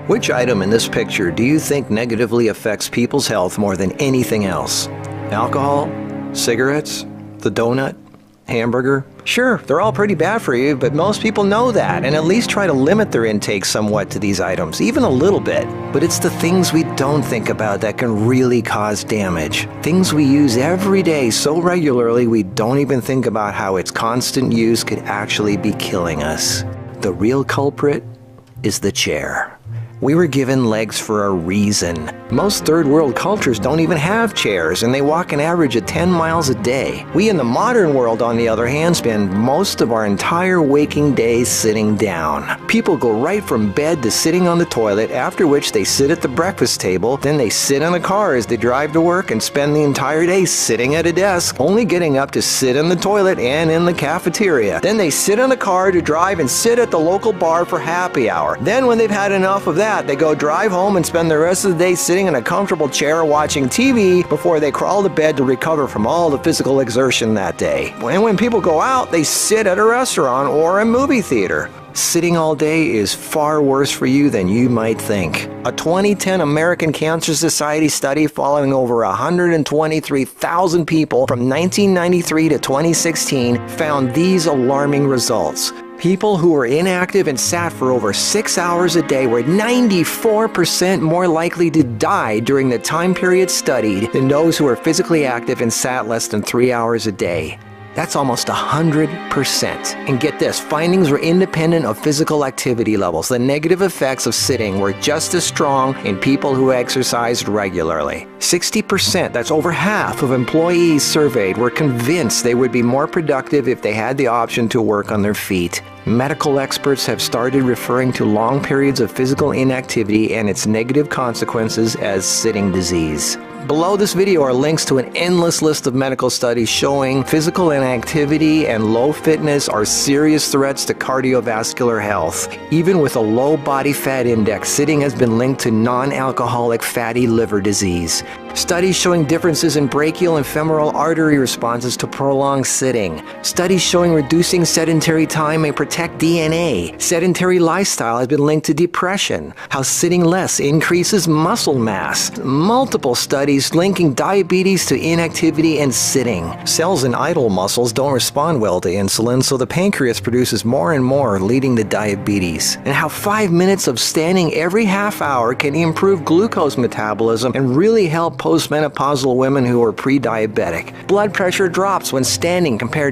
Which item in this picture do you think negatively affects people's health more than anything else? Alcohol? Cigarettes? The donut? Hamburger? Sure, they're all pretty bad for you, but most people know that and at least try to limit their intake somewhat to these items, even a little bit. But it's the things we don't think about that can really cause damage. Things we use every day so regularly we don't even think about how its constant use could actually be killing us. The real culprit is the chair. We were given legs for a reason. Most third world cultures don't even have chairs, and they walk an average of 10 miles a day. We in the modern world, on the other hand, spend most of our entire waking days sitting down. People go right from bed to sitting on the toilet, after which they sit at the breakfast table, then they sit in the car as they drive to work and spend the entire day sitting at a desk, only getting up to sit in the toilet and in the cafeteria. Then they sit in the car to drive and sit at the local bar for happy hour. Then when they've had enough of that, they go drive home and spend the rest of the day sitting in a comfortable chair watching TV before they crawl to bed to recover from all the physical exertion that day. And when people go out, they sit at a restaurant or a movie theater. Sitting all day is far worse for you than you might think. A 2010 American Cancer Society study following over 123,000 people from 1993 to 2016 found these alarming results. People who were inactive and sat for over 6 hours a day were 94% more likely to die during the time period studied than those who were physically active and sat less than 3 hours a day. That's almost 100%. And get this, findings were independent of physical activity levels. The negative effects of sitting were just as strong in people who exercised regularly. 60%, that's over half of employees surveyed, were convinced they would be more productive if they had the option to work on their feet. Medical experts have started referring to long periods of physical inactivity and its negative consequences as sitting disease. Below this video are links to an endless list of medical studies showing physical inactivity and low fitness are serious threats to cardiovascular health. Even with a low body fat index, sitting has been linked to non-alcoholic fatty liver disease. Studies showing differences in brachial and femoral artery responses to prolonged sitting. Studies showing reducing sedentary time may protect DNA. Sedentary lifestyle has been linked to depression. How sitting less increases muscle mass. Multiple studies linking diabetes to inactivity and sitting. Cells in idle muscles don't respond well to insulin, so the pancreas produces more and more, leading to diabetes. And how 5 minutes of standing every half hour can improve glucose metabolism and really help postmenopausal women who are pre-diabetic. Blood pressure drops when standing compared